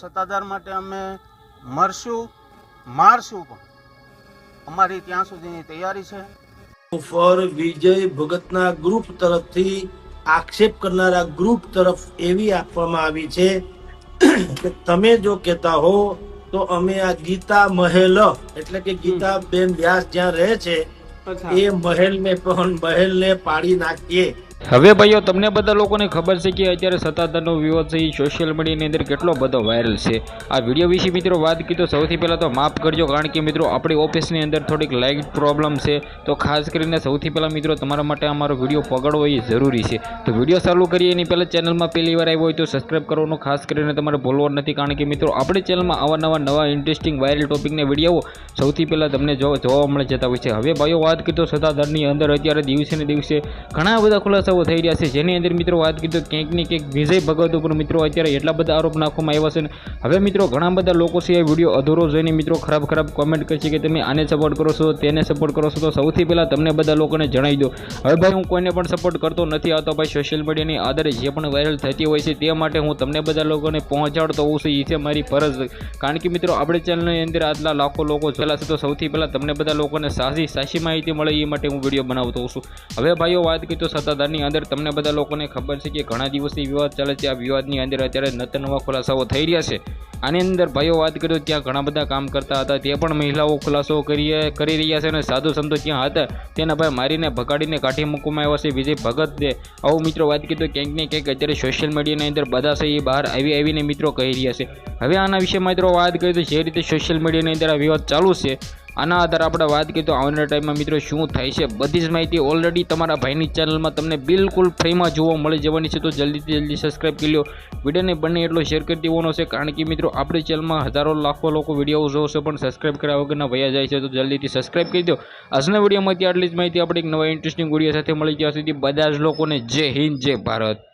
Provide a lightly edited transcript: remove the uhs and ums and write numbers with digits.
સત્તાધાર માટે અમે મરશું મારશું, પણ અમારી ત્યાં સુધીની તૈયારી છે। પર વિજય ભગતના ગ્રુપ તરફથી આક્ષેપ કરનારા ગ્રુપ તરફ એવી આપવામાં આવી છે કે તમે જો કહેતા હો તો અમે આ ગીતા મહેલ એટલે કે ગીતાબેન વ્યાસ જ્યાં રહે છે એ મહેલને પાડી નાખીએ। હવે ભાઈઓ તમને બધા લોકોને ખબર છે કે અત્યારે સત્તાધારનો વિવાદ છે એ સોશિયલ મીડિયાની અંદર કેટલો બધો વાયરલ છે। આ વિડીયો વિશે મિત્રો વાત કરી તો સૌથી પહેલાં તો માફ કરજો, કારણ કે મિત્રો આપણી ઓફિસની અંદર થોડીક લાઇટ પ્રોબ્લેમ છે, તો ખાસ કરીને સૌથી પહેલાં મિત્રો તમારા માટે અમારો વિડીયો પકડવો એ જરૂરી છે। તો વિડીયો ચાલુ કરીએ એની પહેલાં ચેનલમાં પહેલી વાર આવ્યો હોય તો સબસ્ક્રાઈબ કરવાનું ખાસ કરીને તમારે ભૂલવાનું નથી, કારણ કે મિત્રો આપણી ચેનલમાં આવા નવા ઇન્ટરેસ્ટિંગ વાયરલ ટોપિકના વિડીયો સૌથી પહેલાં તમને જોવા મળી જતા હોય છે। હવે ભાઈઓ વાત કરી તો સત્તાધારની અંદર અત્યારે દિવસે ને દિવસે ઘણા બધા ખુલાસાઓ થઈ રહ્યા છે, જેની અંદર મિત્રો વાત કરી તો ક્યાંક ને ક્યાંક વિજય ભગત ઉપર મિત્રો અત્યારે એટલા બધા આરોપ નાખવામાં આવ્યા છે ને હવે મિત્રો ઘણા બધા લોકો છે એ વિડીયો અધૂરો જોઈને મિત્રો ખરાબ કોમેન્ટ કરે છે કે તમે આને સપોર્ટ કરો છો, તેને સપોર્ટ કરો છો। તો સૌથી પહેલાં તમને બધા લોકોને જણાવી દો, હવે ભાઈ હું કોઈને પણ સપોર્ટ કરતો નથી આવતો ભાઈ, સોશિયલ મીડિયાની આધારે જે પણ વાયરલ થતી હોય છે તે માટે હું તમને બધા લોકોને પહોંચાડતો હોઉં છું, એ છે મારી ફરજ, કારણ કે મિત્રો આપણી ચેનલની અંદર આટલા લાખો લોકો જોયેલા છે, તો સૌથી પહેલાં તમને બધા લોકોને સાચી માહિતી મળે એ માટે હું વિડીયો બનાવતો હોઉં છું। હવે ભાઈઓ વાત કરી તો સત્તાધારની અંદર તમને બધા લોકોને ખબર છે કે ઘણા દિવસથી વિવાદ ચાલે છે, આ વિવાદની અંદર અત્યારે નવા ખુલાસાઓ થઈ રહ્યા છે। આની અંદર ભાઈઓ વાત કરીએ તો ત્યાં ઘણા બધા કામ કરતા હતા તે પણ મહિલાઓ ખુલાસો કરી રહ્યા છે, અને સાધુ સંતો ત્યાં હતા તેના ભાઈ મારીને ભગાડીને કાઢી મૂકવામાં આવ્યા છે વિજય ભગત। આવું મિત્રો વાત કરીએ તો ક્યાંક ને ક્યાંક અત્યારે સોશિયલ મીડિયાની અંદર બધા છે એ બહાર આવીને મિત્રો કહી રહ્યા છે। હવે આના વિશે મિત્રો વાત કરીએ તો જે રીતે સોશિયલ મીડિયાની અંદર આ વિવાદ ચાલુ છે આના આધારે આપણે વાત કરીએ તો આવનારા ટાઈમમાં મિત્રો શું થાય છે બધી જ માહિતી ઓલરેડી તમારા ભાઈની ચેનલમાં તમને બિલકુલ ફ્રીમાં જોવા મળી જવાની છે। તો જલ્દીથી જલ્દી સબસ્ક્રાઈબ કરી લો, વિડીયોને બને એટલો શેર કરી દેવાનો છે, કારણ કે મિત્રો આપણી ચેનલમાં હજારો લાખો લોકો વિડીયો જોશે પણ સબસ્ક્રાઈબ કર્યા વગરના વયા જાય છે, તો જલ્દીથી સબસ્ક્રાઈબ કરી દો। આજના વિડીયોમાંથી આટલી જ માહિતી, આપણે એક નવા ઇન્ટરેસ્ટિંગ વિડીયો સાથે મળી, ત્યાં સુધી બધા જ લોકોને જય હિન્દ જય ભારત।